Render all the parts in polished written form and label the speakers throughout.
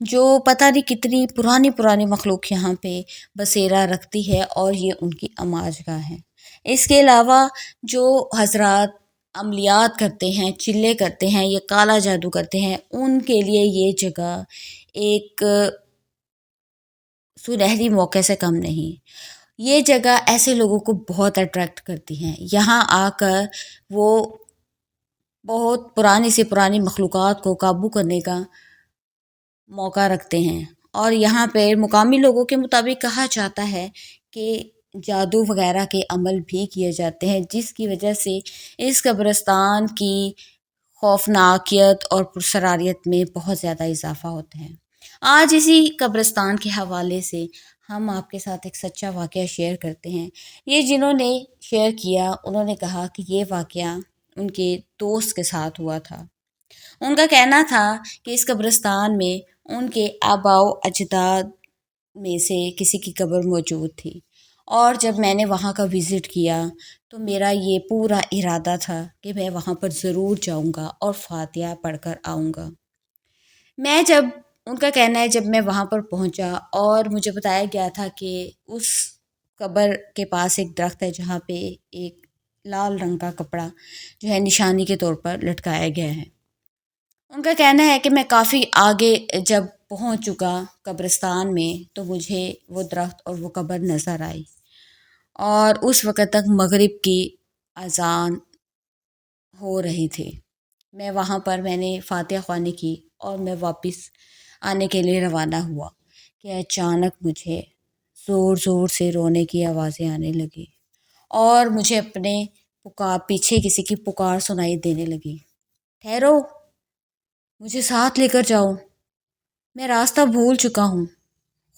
Speaker 1: جو پتہ نہیں کتنی پرانی پرانی مخلوق یہاں پہ بسیرا رکھتی ہے اور یہ ان کی آماج گاہ ہے۔ اس کے علاوہ جو حضرات عملیات کرتے ہیں، چلے کرتے ہیں یا کالا جادو کرتے ہیں، ان کے لیے یہ جگہ ایک سنہری موقع سے کم نہیں۔ یہ جگہ ایسے لوگوں کو بہت اٹریکٹ کرتی ہیں، یہاں آ کر وہ بہت پرانی سے پرانی مخلوقات کو قابو کرنے کا موقع رکھتے ہیں، اور یہاں پہ مقامی لوگوں کے مطابق کہا جاتا ہے کہ جادو وغیرہ کے عمل بھی کیے جاتے ہیں، جس کی وجہ سے اس قبرستان کی خوفناکیت اور پرسراریت میں بہت زیادہ اضافہ ہوتا ہے۔ آج اسی قبرستان کے حوالے سے ہم آپ کے ساتھ ایک سچا واقعہ شیئر کرتے ہیں۔ یہ جنہوں نے شیئر کیا انہوں نے کہا کہ یہ واقعہ ان کے دوست کے ساتھ ہوا تھا۔ ان کا کہنا تھا کہ اس قبرستان میں ان کے آباء و اجداد میں سے کسی کی قبر موجود تھی، اور جب میں نے وہاں کا وزٹ کیا تو میرا یہ پورا ارادہ تھا کہ میں وہاں پر ضرور جاؤں گا اور فاتحہ پڑھ کر آؤں گا۔ ان کا کہنا ہے جب میں وہاں پر پہنچا اور مجھے بتایا گیا تھا کہ اس قبر کے پاس ایک درخت ہے جہاں پہ ایک لال رنگ کا کپڑا جو ہے نشانی کے طور پر لٹکایا گیا ہے۔ ان کا کہنا ہے کہ میں کافی آگے جب پہنچ چکا قبرستان میں تو مجھے وہ درخت اور وہ قبر نظر آئی، اور اس وقت تک مغرب کی اذان ہو رہی تھی۔ میں نے فاتحہ خوانی کی اور میں واپس آنے کے لیے روانہ ہوا کہ اچانک مجھے زور زور سے رونے کی آوازیں آنے لگی، اور مجھے اپنے پیچھے کسی کی پکار سنائی دینے لگی، ٹھہرو، مجھے ساتھ لے کر جاؤ، میں راستہ بھول چکا ہوں،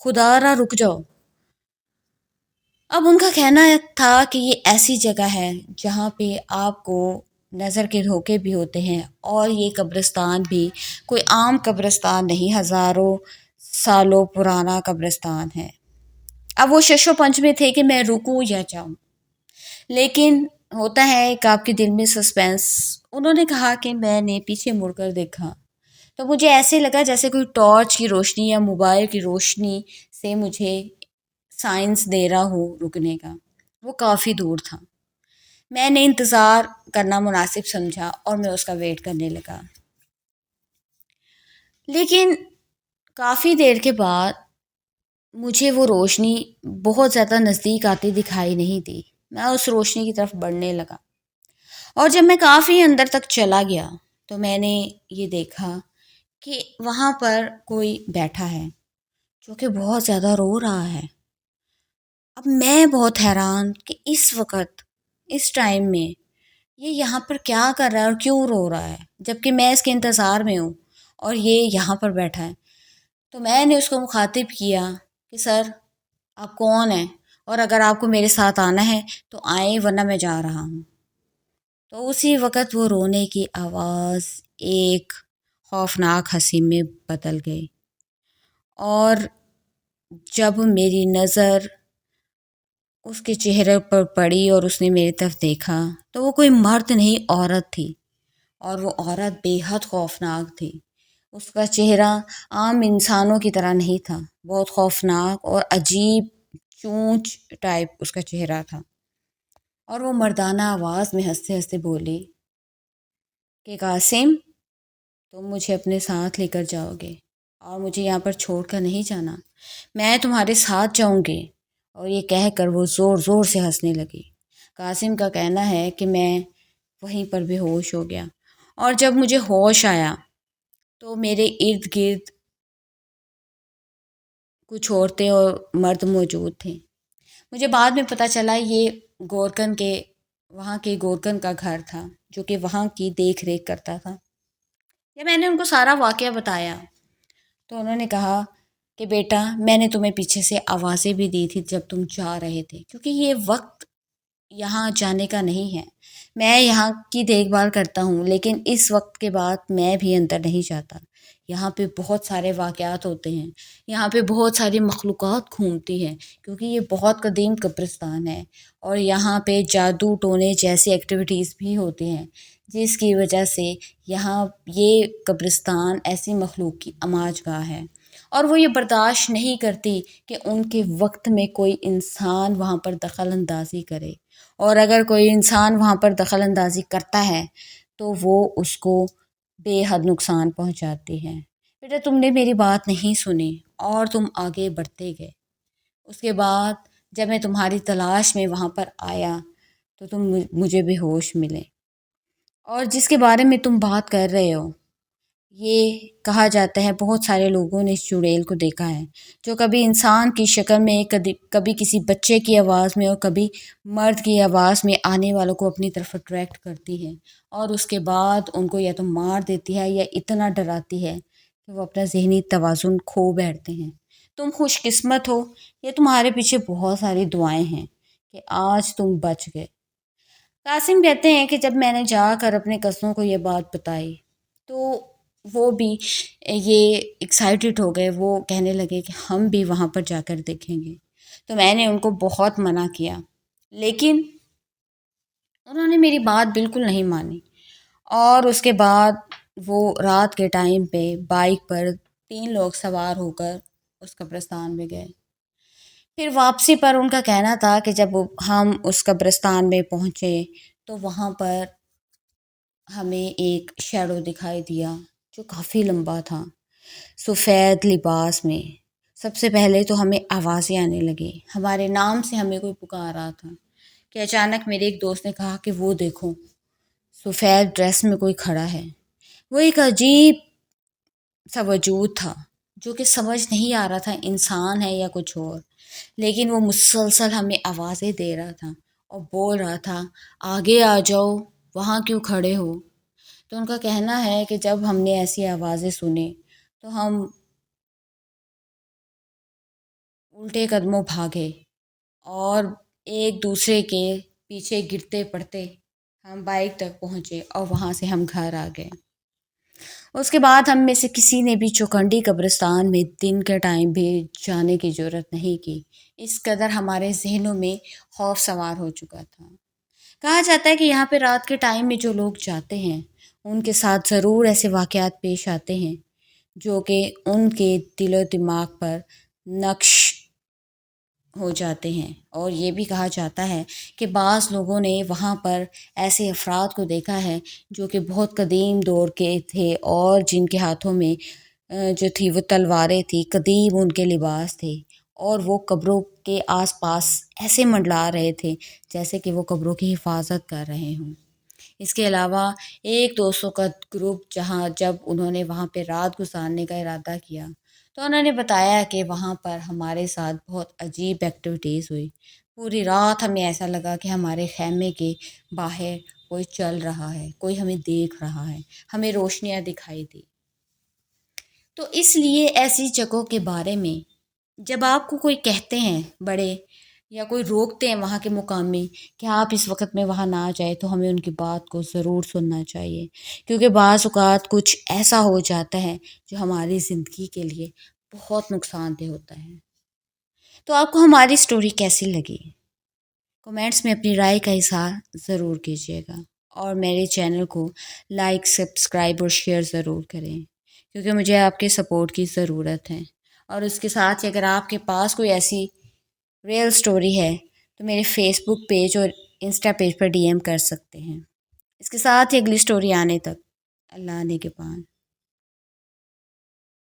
Speaker 1: خدا را رک جاؤ۔ اب ان کا کہنا تھا کہ یہ ایسی جگہ ہے جہاں پہ آپ کو نظر کے دھوکے بھی ہوتے ہیں، اور یہ قبرستان بھی کوئی عام قبرستان نہیں، ہزاروں سالوں پرانا قبرستان ہے۔ اب وہ شش و پنج میں تھے کہ میں رکوں یا جاؤں، لیکن ہوتا ہے ایک آپ کے دل میں سسپینس۔ انہوں نے کہا کہ میں نے پیچھے مڑ کر دیکھا تو مجھے ایسے لگا جیسے کوئی ٹارچ کی روشنی یا موبائل کی روشنی سے مجھے سائنس دے رہا ہو رکنے کا۔ وہ کافی دور تھا۔ میں نے انتظار کرنا مناسب سمجھا اور میں اس کا ویٹ کرنے لگا، لیکن کافی دیر کے بعد مجھے وہ روشنی بہت زیادہ نزدیک آتی دکھائی نہیں دی۔ میں اس روشنی کی طرف بڑھنے لگا، اور جب میں کافی اندر تک چلا گیا تو میں نے یہ دیکھا کہ وہاں پر کوئی بیٹھا ہے جو کہ بہت زیادہ رو رہا ہے۔ اب میں بہت حیران کہ اس وقت اس ٹائم میں یہ یہاں پر کیا کر رہا ہے اور کیوں رو رہا ہے، جبکہ میں اس کے انتظار میں ہوں اور یہ یہاں پر بیٹھا ہے۔ تو میں نے اس کو مخاطب کیا کہ سر آپ کون ہیں، اور اگر آپ کو میرے ساتھ آنا ہے تو آئیں ورنہ میں جا رہا ہوں۔ تو اسی وقت وہ رونے کی آواز ایک خوفناک ہنسی میں بدل گئی، اور جب میری نظر اس کے چہرے پر پڑی اور اس نے میری طرف دیکھا تو وہ کوئی مرد نہیں عورت تھی، اور وہ عورت بے حد خوفناک تھی۔ اس کا چہرہ عام انسانوں کی طرح نہیں تھا، بہت خوفناک اور عجیب چونچ ٹائپ اس کا چہرہ تھا، اور وہ مردانہ آواز میں ہنستے ہنستے بولی کہ قاسم تم مجھے اپنے ساتھ لے کر جاؤ گے اور مجھے یہاں پر چھوڑ کر نہیں جانا، میں تمہارے ساتھ جاؤں گی۔ اور یہ کہہ کر وہ زور زور سے ہنسنے لگی۔ قاسم کا کہنا ہے کہ میں وہیں پر بے ہوش ہو گیا، اور جب مجھے ہوش آیا تو میرے ارد گرد کچھ عورتیں اور مرد موجود تھے۔ مجھے بعد میں پتہ چلا یہ وہاں کے گورکن کا گھر تھا جو کہ وہاں کی دیکھ ریکھ کرتا تھا۔ جب میں نے ان کو سارا واقعہ بتایا تو انہوں نے کہا کہ بیٹا میں نے تمہیں پیچھے سے آوازیں بھی دی تھی جب تم جا رہے تھے، کیونکہ یہ وقت یہاں جانے کا نہیں ہے، میں یہاں کی دیکھ بھال کرتا ہوں، لیکن اس وقت کے بعد میں بھی اندر نہیں جاتا۔ یہاں پہ بہت سارے واقعات ہوتے ہیں، یہاں پہ بہت ساری مخلوقات گھومتی ہیں، کیونکہ یہ بہت قدیم قبرستان ہے، اور یہاں پہ جادو ٹونے جیسی ایکٹیویٹیز بھی ہوتی ہیں، جس کی وجہ سے یہاں یہ قبرستان ایسی مخلوق کی آماج گاہ ہے۔ اور وہ یہ برداشت نہیں کرتی کہ ان کے وقت میں کوئی انسان وہاں پر دخل اندازی کرے، اور اگر کوئی انسان وہاں پر دخل اندازی کرتا ہے تو وہ اس کو بے حد نقصان پہنچاتی ہے۔ بیٹا تم نے میری بات نہیں سنی اور تم آگے بڑھتے گئے۔ اس کے بعد جب میں تمہاری تلاش میں وہاں پر آیا تو تم مجھے بے ہوش ملے، اور جس کے بارے میں تم بات کر رہے ہو، یہ کہا جاتا ہے بہت سارے لوگوں نے اس چڑیل کو دیکھا ہے جو کبھی انسان کی شکل میں، کبھی کسی بچے کی آواز میں اور کبھی مرد کی آواز میں آنے والوں کو اپنی طرف اٹریکٹ کرتی ہے، اور اس کے بعد ان کو یا تو مار دیتی ہے یا اتنا ڈراتی ہے کہ وہ اپنا ذہنی توازن کھو بیٹھتے ہیں۔ تم خوش قسمت ہو، یہ تمہارے پیچھے بہت ساری دعائیں ہیں کہ آج تم بچ گئے۔ قاسم کہتے ہیں کہ جب میں نے جا کر اپنے کزنوں کو یہ بات بتائی تو وہ بھی یہ ایکسائٹڈ ہو گئے، وہ کہنے لگے کہ ہم بھی وہاں پر جا کر دیکھیں گے۔ تو میں نے ان کو بہت منع کیا، لیکن انہوں نے میری بات بالکل نہیں مانی، اور اس کے بعد وہ رات کے ٹائم پہ بائک پر 3 لوگ سوار ہو کر اس قبرستان میں گئے۔ پھر واپسی پر ان کا کہنا تھا کہ جب ہم اس قبرستان میں پہنچے تو وہاں پر ہمیں ایک شیڈو دکھائی دیا جو کافی لمبا تھا، سفید لباس میں۔ سب سے پہلے تو ہمیں آوازیں آنے لگی، ہمارے نام سے ہمیں کوئی پکار رہا تھا کہ اچانک میرے ایک دوست نے کہا کہ وہ دیکھو، سفید ڈریس میں کوئی کھڑا ہے۔ وہ ایک عجیب سا وجود تھا جو کہ سمجھ نہیں آ رہا تھا انسان ہے یا کچھ اور، لیکن وہ مسلسل ہمیں آوازیں دے رہا تھا اور بول رہا تھا آگے آ جاؤ، وہاں کیوں کھڑے ہو۔ تو ان کا کہنا ہے کہ جب ہم نے ایسی آوازیں سنیں تو ہم الٹے قدموں بھاگے اور ایک دوسرے کے پیچھے گرتے پڑتے ہم بائک تک پہنچے، اور وہاں سے ہم گھر آ گئے۔ اس کے بعد ہم میں سے کسی نے بھی چوکنڈی قبرستان میں دن کے ٹائم بھی جانے کی جرت نہیں کی، اس قدر ہمارے ذہنوں میں خوف سوار ہو چکا تھا۔ کہا جاتا ہے کہ یہاں پہ رات کے ٹائم میں جو لوگ جاتے ہیں ان کے ساتھ ضرور ایسے واقعات پیش آتے ہیں جو کہ ان کے دل و دماغ پر نقش ہو جاتے ہیں، اور یہ بھی کہا جاتا ہے کہ بعض لوگوں نے وہاں پر ایسے افراد کو دیکھا ہے جو کہ بہت قدیم دور کے تھے اور جن کے ہاتھوں میں جو تھی وہ تلواریں تھی، قدیم ان کے لباس تھے، اور وہ قبروں کے آس پاس ایسے منڈلا رہے تھے جیسے کہ وہ قبروں کی حفاظت کر رہے ہوں۔ اس کے علاوہ ایک دوستوں کا گروپ جب انہوں نے وہاں پہ رات گزارنے کا ارادہ کیا تو انہوں نے بتایا کہ وہاں پر ہمارے ساتھ بہت عجیب ایکٹیویٹیز ہوئی۔ پوری رات ہمیں ایسا لگا کہ ہمارے خیمے کے باہر کوئی چل رہا ہے، کوئی ہمیں دیکھ رہا ہے، ہمیں روشنیاں دکھائی دی۔ تو اس لیے ایسی جگہوں کے بارے میں جب آپ کو کوئی کہتے ہیں بڑے یا کوئی روکتے ہیں وہاں کے مقامی کہ آپ اس وقت میں وہاں نہ جائیں، تو ہمیں ان کی بات کو ضرور سننا چاہیے، کیونکہ بعض اوقات کچھ ایسا ہو جاتا ہے جو ہماری زندگی کے لیے بہت نقصان دہ ہوتا ہے۔ تو آپ کو ہماری سٹوری کیسی لگی؟ کومنٹس میں اپنی رائے کا اظہار ضرور کیجیے گا، اور میرے چینل کو لائک، سبسکرائب اور شیئر ضرور کریں، کیونکہ مجھے آپ کے سپورٹ کی ضرورت ہے۔ اور اس کے ساتھ ہی اگر آپ کے پاس کوئی ایسی ریئل سٹوری ہے تو میرے فیس بک پیج اور انسٹا پیج پر ڈی ایم کر سکتے ہیں۔ اس کے ساتھ ہی اگلی سٹوری آنے تک اللہ نے کے پان۔